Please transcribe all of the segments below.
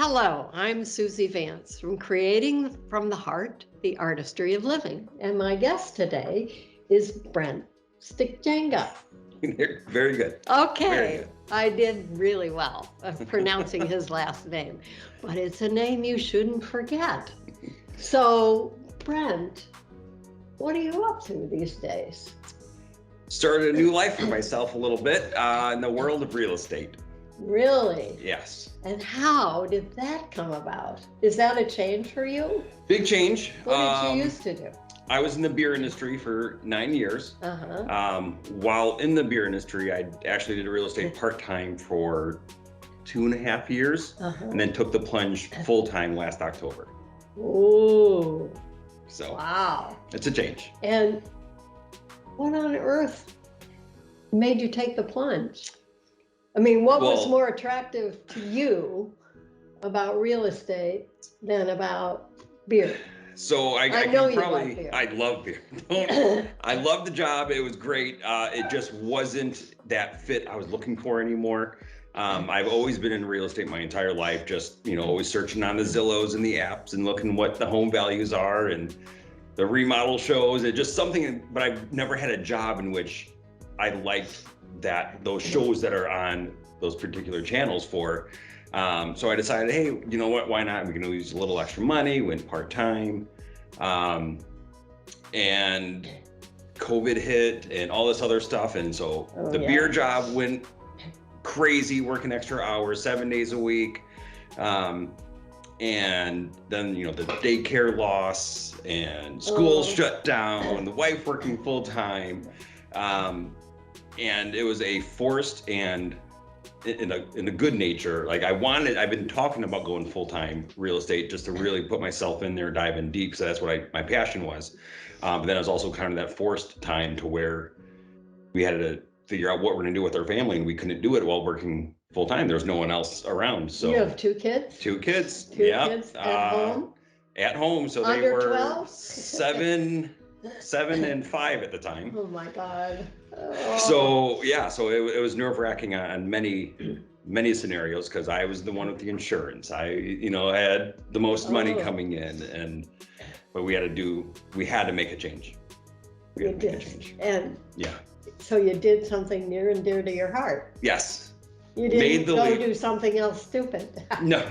Hello, I'm Suzy Vance from Creating from the Heart, the Artistry of Living. And my guest today is Brent Stegenga. Very good. Okay, Very good. I did really well of pronouncing his last name, but it's a name you shouldn't forget. So, Brent, what are you up to these days? Started a new life for myself a little bit in the world of real estate. Really? Yes. And how did that come about? Is that a change for you? Big change. What did you used to do? I was in the beer industry for 9 years. While in the beer industry, I actually did real estate part-time for 2.5 years, and then took the plunge full-time last October. Ooh. So wow. It's a change. And what on earth made you take the plunge? I mean, what was more attractive to you about real estate than about beer? So I know can you probably, love beer. I love beer. I love the job. It was great. It just wasn't that fit I was looking for anymore. I've always been in real estate my entire life, just, always searching on the Zillows and the apps and looking what the home values are and the remodel shows. It's just something, but I've never had a job in which I liked those shows that are on those particular channels for. So I decided, hey, you know what, why not? We can use a little extra money, went part-time. And COVID hit and all this other stuff. And so the beer job went crazy, working extra hours, 7 days a week. And then, the daycare loss and school shut down, the wife working full-time. And it was a forced and in a good nature. Like I've been talking about going full-time real estate just to really put myself in there, dive in deep. So that's what my passion was. But then it was also kind of that forced time to where we had to figure out what we're gonna do with our family, and we couldn't do it while working full-time. There was no one else around. So you have 2 kids? 2 kids. Two kids at home? At home. So Under they were 12? 7 and 5 at the time. Oh my God. So it was nerve-wracking on many scenarios, because I was the one with the insurance. I had the most money coming in, but we had to make a change. And so you did something near and dear to your heart. Yes. You didn't go do something else stupid. No.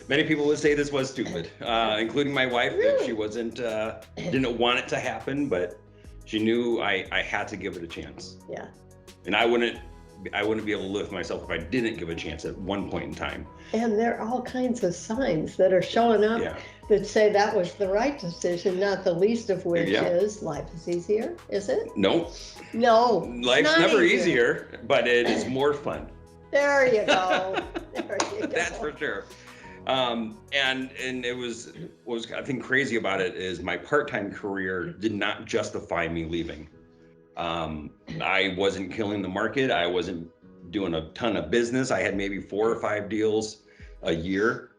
Many people would say this was stupid, including my wife. Really? That she didn't want it to happen, but she knew I had to give it a chance. Yeah. And I wouldn't be able to live with myself if I didn't give a chance at one point in time. And there are all kinds of signs that are showing up that say that was the right decision, not the least of which is life is easier, is it? Nope. No. Life's never easier, but it is more fun. There you go. There you go. That's for sure. And it was, what was I think crazy about it is my part-time career did not justify me leaving. I wasn't killing the market. I wasn't doing a ton of business. I had maybe 4 or 5 deals a year,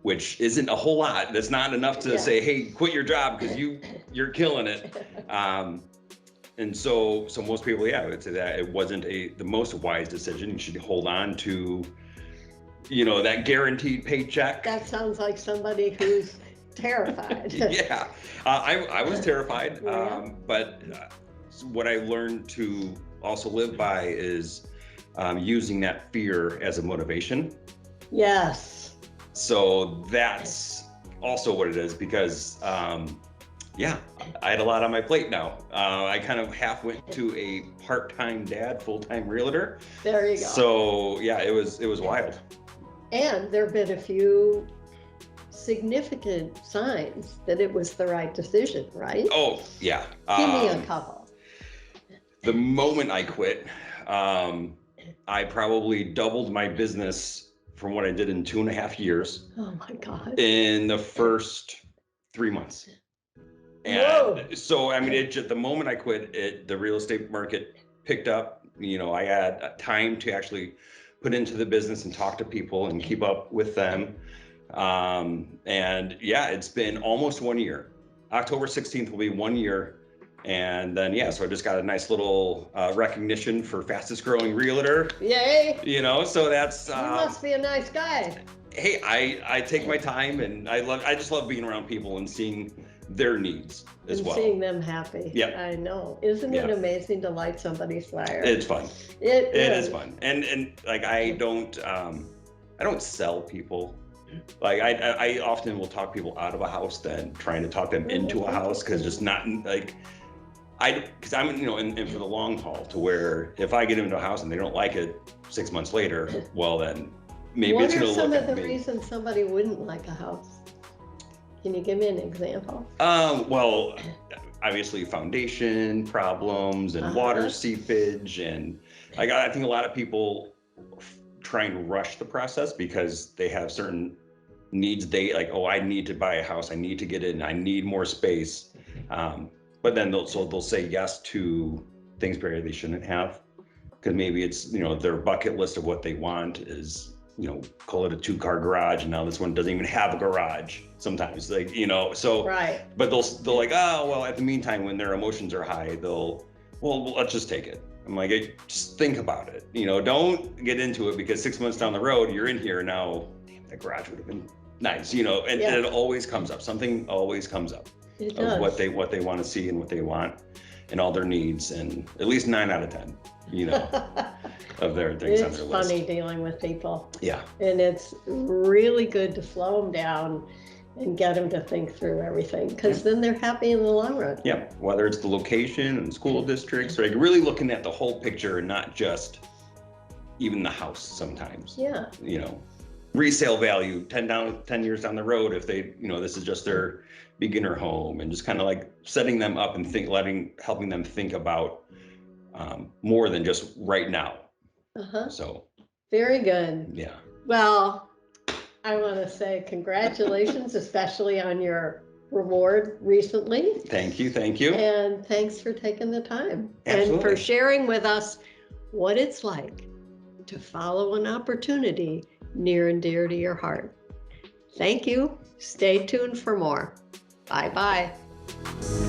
which isn't a whole lot. That's not enough to say, hey, quit your job because you're killing it. And so most people, would say that it wasn't the most wise decision. You should hold on to, that guaranteed paycheck. That sounds like somebody who's terrified. I was terrified. But what I learned to also live by is using that fear as a motivation. Yes. So that's also what it is, because I had a lot on my plate now. I kind of half went to a part-time dad, full-time realtor. There you go. So it was wild. And there have been a few significant signs that it was the right decision, right? Oh, yeah. Give me a couple. The moment I quit, I probably doubled my business from what I did in 2.5 years. Oh my God. In the first 3 months. And so, the moment I quit, the real estate market picked up. I had time to actually put into the business and talk to people and keep up with them. It's been almost 1 year. October 16th will be 1 year And then, yeah, so I just got a nice little recognition for fastest growing realtor. Yay. You know, so that's. You must be a nice guy. Hey, I take my time, and I just love being around people and seeing their needs as well. Seeing them happy. Yeah. I know. Isn't it amazing to light somebody's fire? It's fun. It is fun. And like, I don't sell people. Like, I often will talk people out of a house than trying to talk them into a house, because just not like, because I'm, you know, in for the long haul, to where if I get into a house and they don't like it 6 months later, well, then maybe it's going to look at me. What are some of the reasons somebody wouldn't like a house? Can you give me an example? Well, obviously foundation problems and water seepage, and like, I think a lot of people trying to rush the process because they have certain needs. They like, oh, I need to buy a house, I need to get in, I need more space. But then they'll say yes to things maybe they shouldn't have, because maybe it's, you know, their bucket list of what they want is, you know, call it a 2-car garage, and now this one doesn't even have a garage sometimes, like, you know, so right. But they'll like, oh, well, at the meantime, when their emotions are high, well, let's just take it. I'm like, hey, just think about it, you know, don't get into it, because 6 months down the road, you're in here now, damn, that garage would have been nice, you know. And it always comes up, something always comes up of what they want to see and what they want and all their needs, and at least 9 out of 10, you know, of their things on their list. It's funny dealing with people. Yeah. And it's really good to slow them down and get them to think through everything, because then they're happy in the long run. Yeah, whether it's the location and school districts, or like really looking at the whole picture and not just even the house sometimes. Yeah. You know, resale value 10 years down the road, if they, you know, this is just their beginner home, and just kind of like setting them up and helping them think about more than just right now. So. Very good. Yeah. Well, I want to say congratulations, especially on your reward recently. Thank you. Thank you. And thanks for taking the time. Absolutely. And for sharing with us what it's like to follow an opportunity near and dear to your heart. Thank you. Stay tuned for more. Bye-bye.